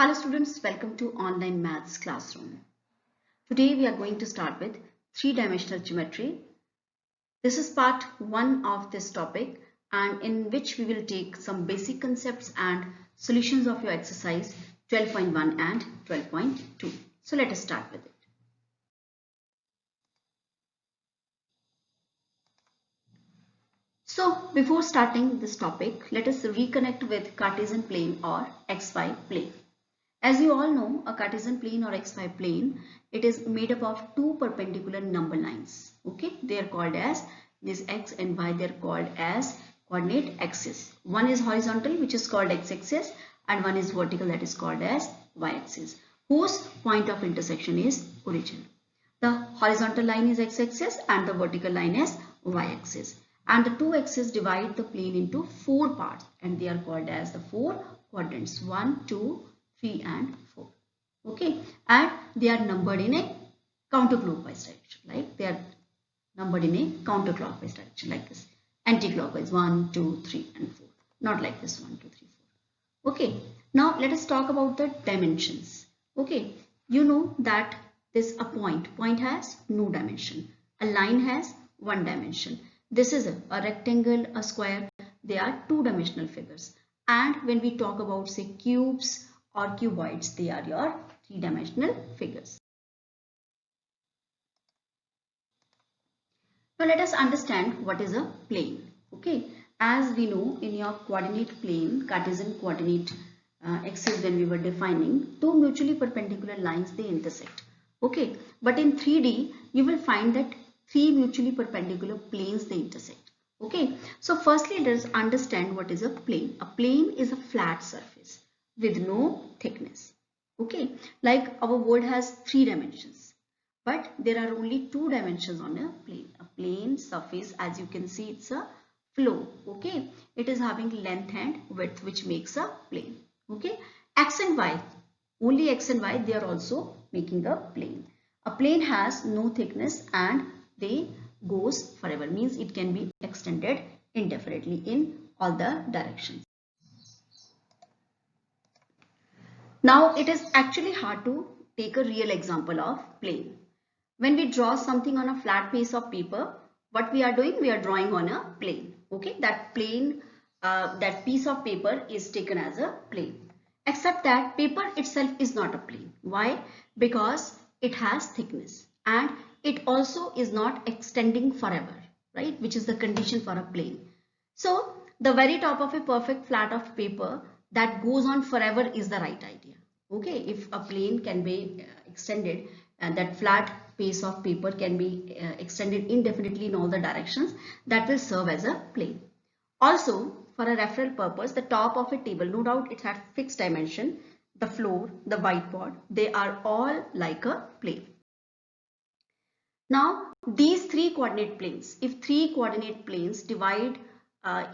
Hello students, welcome to online maths classroom. Today we are going to start with three-dimensional geometry. This is part 1 of this topic and in which we will take some basic concepts and solutions of your exercise 12.1 and 12.2. So let us start with it. So before starting this topic, let us reconnect with Cartesian plane or XY plane. As you all know, a Cartesian plane or XY plane, it is made up of two perpendicular number lines. Okay, they are called as this X and Y. They are called as coordinate axis. One is horizontal, which is called X-axis, and one is vertical, that is called as Y-axis, whose point of intersection is origin. The horizontal line is X-axis and the vertical line is Y-axis. And the two axes divide the plane into four parts, and they are called as the four quadrants: 1, 2, 3 and 4. Okay, and they are numbered in a counterclockwise direction, like they are numbered in a counterclockwise direction, like this: anti-clockwise 1, 2, 3 and 4, not like this 1, 2, 3, 4. Okay, now let us talk about the dimensions. Okay, you know that this a point has no dimension, a line has one dimension. This is a rectangle, a square, they are two-dimensional figures. And when we talk about say cubes or cuboids, they are your three-dimensional figures. Now let us understand what is a plane. Okay, as we know, in your coordinate plane, Cartesian coordinate axis, when we were defining, two mutually perpendicular lines, they intersect. Okay, but in 3D you will find that three mutually perpendicular planes, they intersect. Okay, so firstly let us understand what is a plane. A plane is a flat surface with no thickness. Okay, like our world has three dimensions, but there are only two dimensions on a plane. A plane surface, as you can see, it's a flow. Okay, it is having length and width, which makes a plane. Okay, x and y, only x and y, they are also making a plane. A plane has no thickness and they goes forever, means it can be extended indefinitely in all the directions. Now it is actually hard to take a real example of plane. When we draw something on a flat piece of paper, what we are doing, we are drawing on a plane. Okay, that plane, that piece of paper is taken as a plane. Except that paper itself is not a plane. Why? Because it has thickness and it also is not extending forever, right? Which is the condition for a plane. So the very top of a perfect flat of paper that goes on forever is the right idea. Okay, if a plane can be extended and that flat piece of paper can be extended indefinitely in all the directions, that will serve as a plane. Also, for a referral purpose, the top of a table, no doubt it has fixed dimension, the floor, the whiteboard, they are all like a plane. Now, these three coordinate planes, if three coordinate planes divide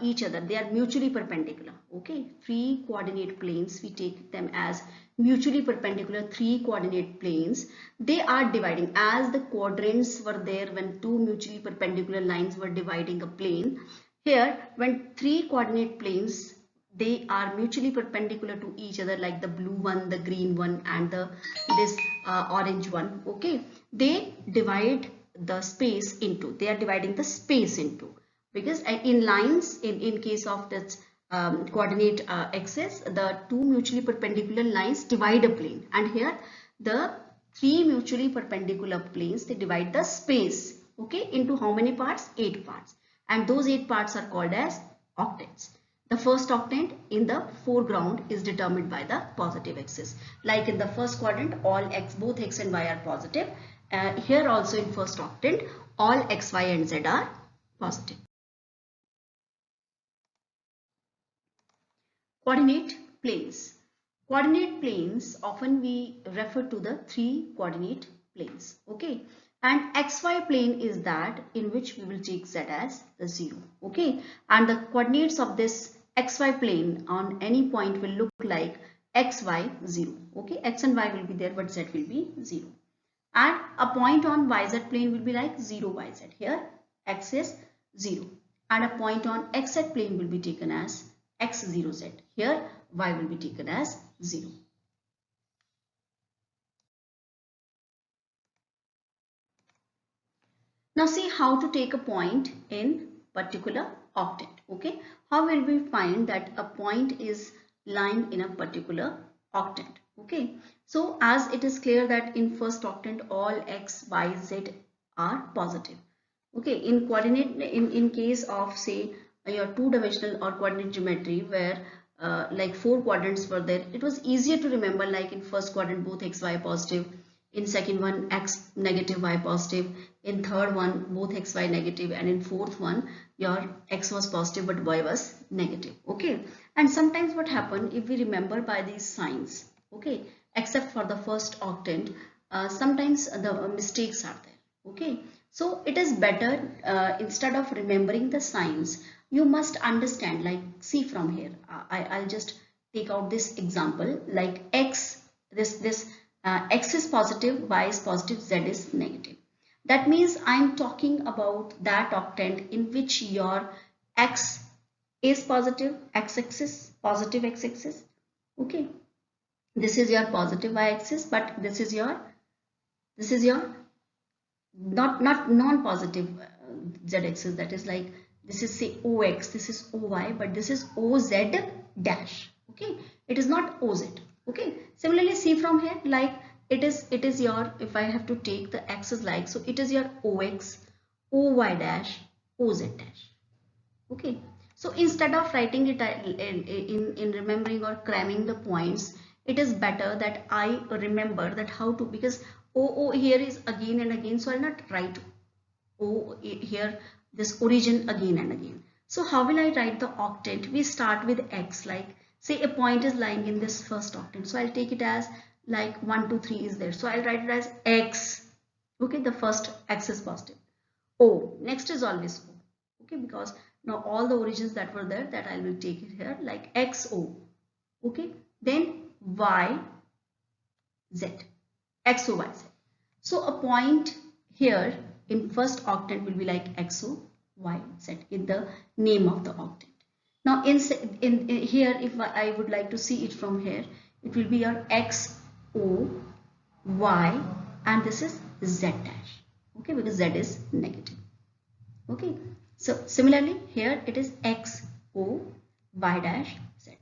each other, they are mutually perpendicular. Okay, three coordinate planes, we take them as mutually perpendicular three coordinate planes. They are dividing, as the quadrants were there when two mutually perpendicular lines were dividing a plane. Here, when three coordinate planes, they are mutually perpendicular to each other, like the blue one, the green one and this orange one. Okay, they divide the space into, they are dividing the space into, because in lines, in case of this coordinate axis, the two mutually perpendicular lines divide a plane, and here the three mutually perpendicular planes, they divide the space, okay, into how many parts? 8 parts, and those 8 parts are called as octants. The first octant in the foreground is determined by the positive axis. Like in the first quadrant, all x, both x and y are positive. Here also in first octant, all x, y and z are positive. Coordinate planes. Coordinate planes, often we refer to the three coordinate planes. Okay, and xy plane is that in which we will take z as the 0. Okay, and the coordinates of this xy plane on any point will look like xy 0. Okay, x and y will be there, but z will be 0. And a point on yz plane will be like 0 yz. Here x is 0, and a point on xz plane will be taken as x0z. Here y will be taken as 0. Now see how to take a point in particular octet. Okay, how will we find that a point is lying in a particular octet? Okay, so as it is clear that in first octet all x, y, z are positive. Okay, in coordinate in case of say your two-dimensional or coordinate geometry where like four quadrants were there, it was easier to remember, like in first quadrant both x, y positive, in second one x negative, y positive, in third one both x, y negative, and in fourth one your x was positive but y was negative. Okay, and sometimes what happened if we remember by these signs, okay, except for the first octant, sometimes the mistakes are there. Okay, so it is better instead of remembering the signs, you must understand, like see from here, I'll just take out this example, like x, x is positive, y is positive, z is negative. That means I'm talking about that octant in which your x is positive, x-axis, positive x-axis. Okay, this is your positive y-axis, but this is your not non-positive z-axis, that is like this is say ox, this is oy, but this is oz dash. Okay, it is not oz. Okay, similarly see from here, like it is your, if I have to take the axis, like so it is your ox, oy dash, oz dash. Okay, so instead of writing it in remembering or cramming the points, it is better that I remember that how to, because o here is again and again, so I'll not write o here, this origin again and again. So how will I write the octet? We start with x, like say a point is lying in this first octet, so I'll take it as like 1 2 3 is there, so I'll write it as x. Okay, the first x is positive. O, next is always O. Okay, because now all the origins that were there, that I will take it here like XO. Okay, then Y, Z, XO, Y, Z. So a point here in first octet will be like XO, Y, Z in the name of the octet. Now in here, if I would like to see it from here, it will be your X, O, Y, and this is Z dash. Okay, because Z is negative. Okay, so similarly here it is x, o, y dash, z.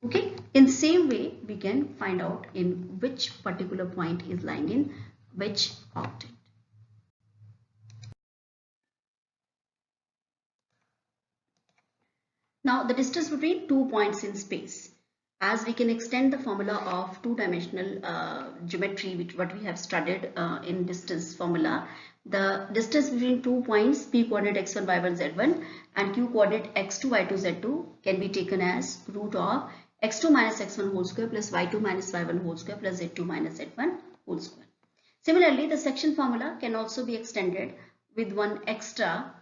Okay, in the same way we can find out in which particular point is lying in which octet. Now the distance between 2 points in space, as we can extend the formula of two-dimensional geometry, which what we have studied in distance formula. The distance between 2 points p coordinate x1 y1 z1 and q coordinate x2 y2 z2 can be taken as root of x2 minus x1 whole square plus y2 minus y1 whole square plus z2 minus z1 whole square. Similarly, the section formula can also be extended with one extra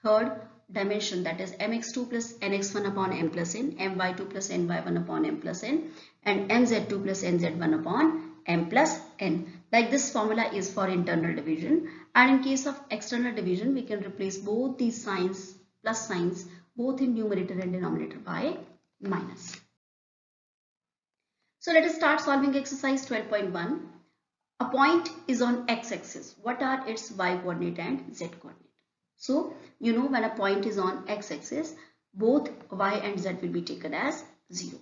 third dimension, that is mx2 plus nx1 upon m plus n, my2 plus ny1 upon m plus n, and mz2 plus nz1 upon m plus n. Like this formula is for internal division, and in case of external division we can replace both these signs, plus signs, both in numerator and denominator by minus. So let us start solving exercise 12.1. A point is on x-axis. What are its y coordinate and z coordinate? So you know, when a point is on x-axis, both y and z will be taken as 0.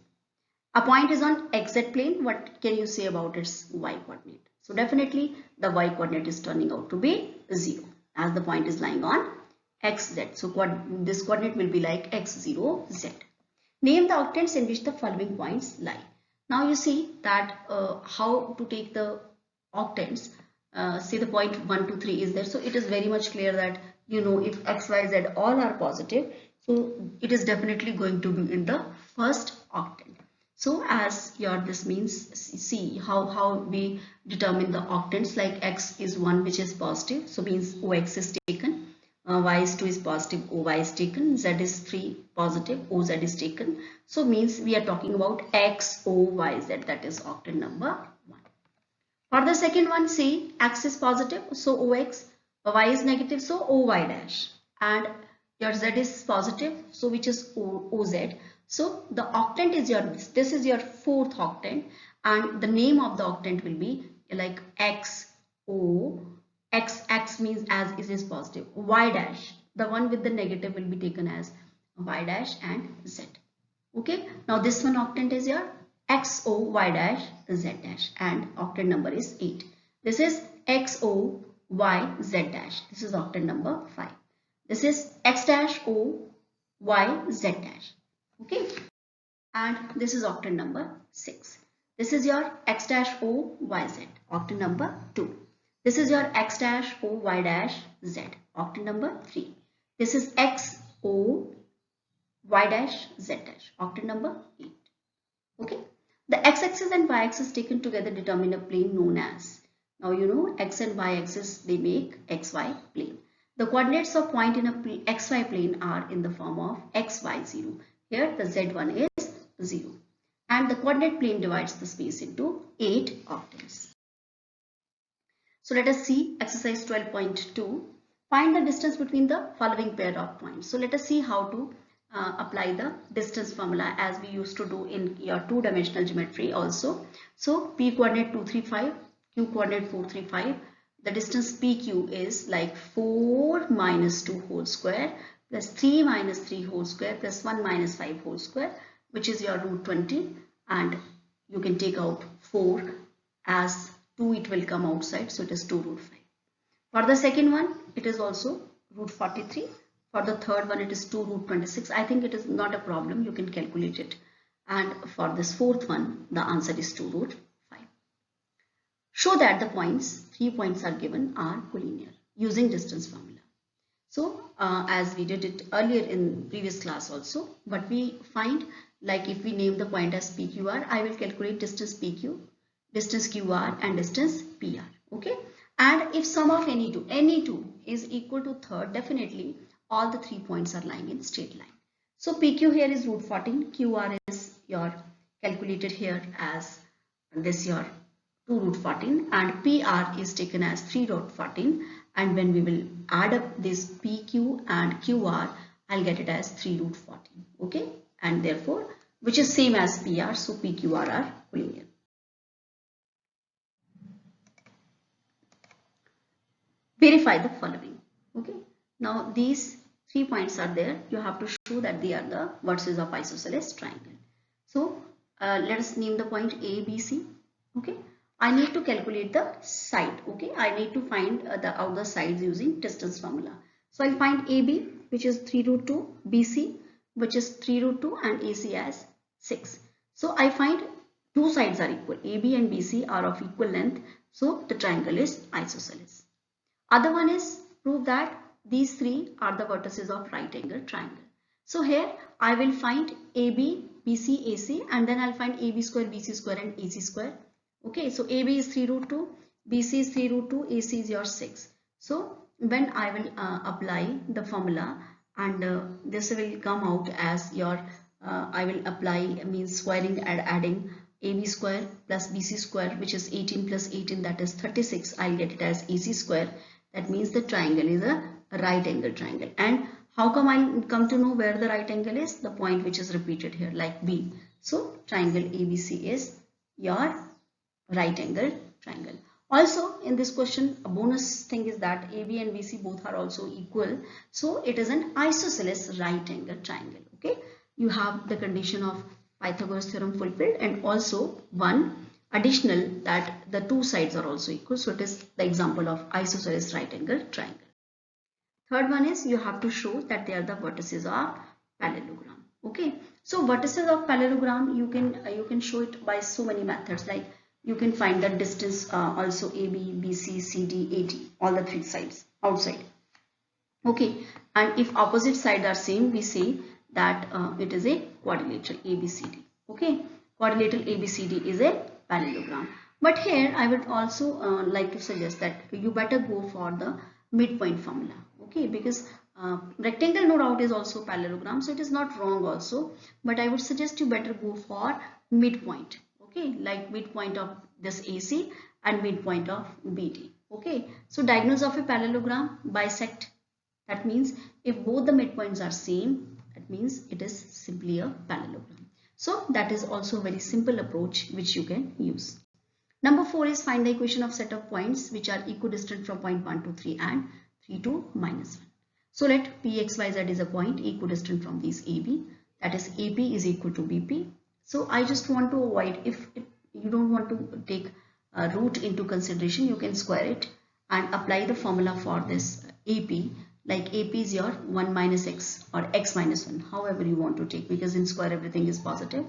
A point is on xz plane. What can you say about its y coordinate? So definitely the y coordinate is turning out to be 0 as the point is lying on xz. So this coordinate will be like x0, z. Name the octants in which the following points lie. Now you see that how to take the octants. Say the point 1 2 3 is there, so it is very much clear that you know if x y z all are positive, so it is definitely going to be in the first octant. So as your, this means, see how we determine the octants, like x is 1 which is positive, so means ox is taken, y is 2 is positive, oy is taken, z is 3 positive, oz is taken, so means we are talking about x, o, y, z, that is octant number 1. For the second one, see, x is positive, so ox, y is negative, so oy dash, and your z is positive, so which is oz. So the octant is your, this is your fourth octant, and the name of the octant will be like x, o, x means as is positive, y dash, the one with the negative will be taken as y dash and z. Okay, now this one octant is your xo y dash z dash and octant number is 8. This is xo y z dash, this is octant number 5. This is x dash o y z dash. Okay, and this is octant number 6. This is your x dash o y z, octant number 2. This is your x dash o y dash z, octant number 3. This is x o y dash z dash, octant number 8. Okay, the x-axis and y-axis taken together determine a plane known as, now you know x and y-axis, they make xy plane. The coordinates of point in a xy plane are in the form of xy0. Here the z1 is 0 and the coordinate plane divides the space into 8 octants. So let us see exercise 12.2. Find the distance between the following pair of points. So let us see how to apply the distance formula as we used to do in your two-dimensional geometry also. So p coordinate 235, q coordinate 435. The distance PQ is like 4 minus 2 whole square plus 3 minus 3 whole square plus 1 minus 5 whole square, which is your root 20, and you can take out 4 as 2, it will come outside, so it is 2 root 5. For the second one, it is also root 43. For the third one, it is 2 root 26. I think it is not a problem, you can calculate it. And for this fourth one, the answer is 2 root 5. Show that the points, 3 points are given, are collinear using distance formula. So as we did it earlier in previous class also, but we find, like if we name the point as PQR, I will calculate distance PQ, distance QR and distance PR. Okay, and if sum of any two is equal to third, definitely all the 3 points are lying in straight line. So PQ here is root 14, QR is your calculated here as this your 2 root 14 and PR is taken as 3 root 14, and when we will add up this PQ and QR, I'll get it as 3 root 14. Okay, and therefore which is same as PR, so PQR are collinear. Verify the following. Okay, now these 3 points are there, you have to show that they are the vertices of isosceles triangle. So let us name the point A, B, C. Okay, I need to calculate the side. Okay, I need to find the outer sides using distance formula. So I'll find AB, which is 3 root 2, BC, which is 3 root 2, and AC as 6. So I find two sides are equal. AB and BC are of equal length, so the triangle is isosceles. Other one is prove that these 3 are the vertices of right angle triangle. So here I will find AB, BC, AC, and then I'll find AB square, BC square and AC square. Okay, so AB is 3 root 2, BC is 3 root 2, AC is your 6. So when I will apply the formula, and this will come out as your, I will apply means squaring and adding AB square plus BC square, which is 18 plus 18, that is 36. I'll get it as AC square. That means the triangle is a right angle triangle. And how come I come to know where the right angle is? The point which is repeated here, like B. So triangle ABC is your right angle triangle. Also in this question, a bonus thing is that AB and BC both are also equal. So it is an isosceles right angle triangle. Okay, you have the condition of Pythagoras theorem fulfilled, and also one additional, that the two sides are also equal. So it is the example of isosceles right angle triangle. Third one is you have to show that they are the vertices of parallelogram. Okay, so vertices of parallelogram, you can show it by so many methods, like you can find the distance also AB, BC, CD, AD, all the 3 sides outside. Okay, and if opposite sides are same, we say that it is a quadrilateral ABCD. Okay, quadrilateral ABCD is a parallelogram. But here I would also like to suggest that you better go for the midpoint formula. Okay, because rectangle no doubt is also parallelogram, so it is not wrong also, but I would suggest you better go for midpoint. Okay, like midpoint of this AC and midpoint of BD. Okay, so diagonals of a parallelogram bisect. That means if both the midpoints are same, that means it is simply a parallelogram. So that is also a very simple approach which you can use. Number 4 is find the equation of set of points which are equidistant from point 1 to 3 and 3 to minus 1. So let Pxyz is a point equidistant from these AB, that is AP is equal to BP. So I just want to avoid, if you don't want to take root into consideration, you can square it and apply the formula for this AP, like AP is your 1 minus x or x minus 1, however you want to take, because in square everything is positive.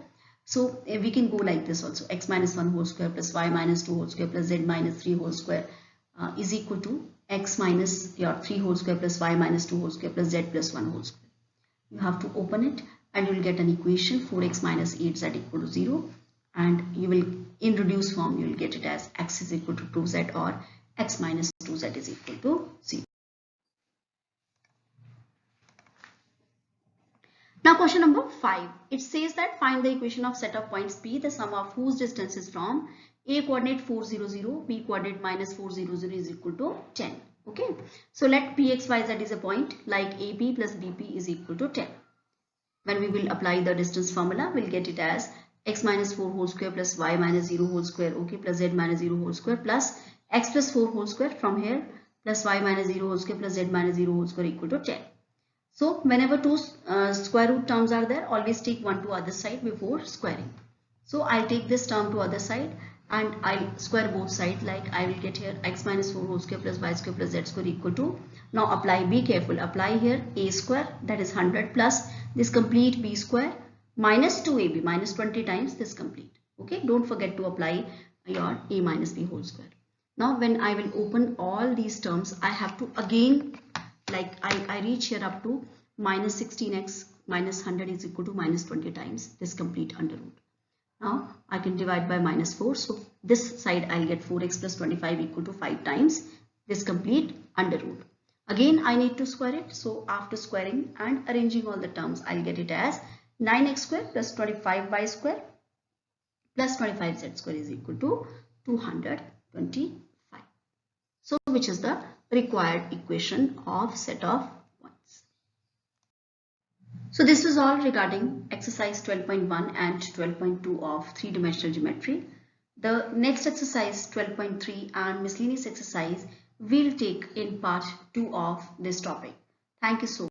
So we can go like this also, x minus 1 whole square plus y minus 2 whole square plus z minus 3 whole square is equal to x minus your 3 whole square plus y minus 2 whole square plus z plus 1 whole square. You have to open it and you will get an equation 4x minus 8z equal to 0, and you will, in reduced form, you will get it as x is equal to 2z or x minus 2z is equal to 0. Now question number 5, it says that find the equation of set of points P, the sum of whose distance is from A coordinate 400, B coordinate minus 400 is equal to 10. Okay, so let Pxyz is a point like AP plus BP is equal to 10. When we will apply the distance formula, we'll get it as x minus 4 whole square plus y minus 0 whole square, okay, plus z minus 0 whole square plus x plus 4 whole square from here plus y minus 0 whole square plus z minus 0 whole square equal to 10. So whenever two square root terms are there, always take one to other side before squaring. So I'll take this term to other side and I'll square both sides, like I will get here x minus 4 whole square plus y square plus z square equal to, now apply, be careful, apply here a square, that is 100 plus this complete b square minus 2ab minus 20 times this complete. Okay, don't forget to apply your a minus b whole square. Now when I will open all these terms, I have to again, like I reach here up to minus 16x minus 100 is equal to minus 20 times this complete under root. Now I can divide by minus 4. So this side I'll get 4x plus 25 equal to 5 times this complete under root. Again I need to square it. So after squaring and arranging all the terms, I'll get it as 9x square plus 25y square plus 25z square is equal to 225. So which is the required equation of set of points. So this was all regarding exercise 12.1 and 12.2 of three-dimensional geometry. The next exercise 12.3 and miscellaneous exercise we'll take in part 2 of this topic. Thank you so much.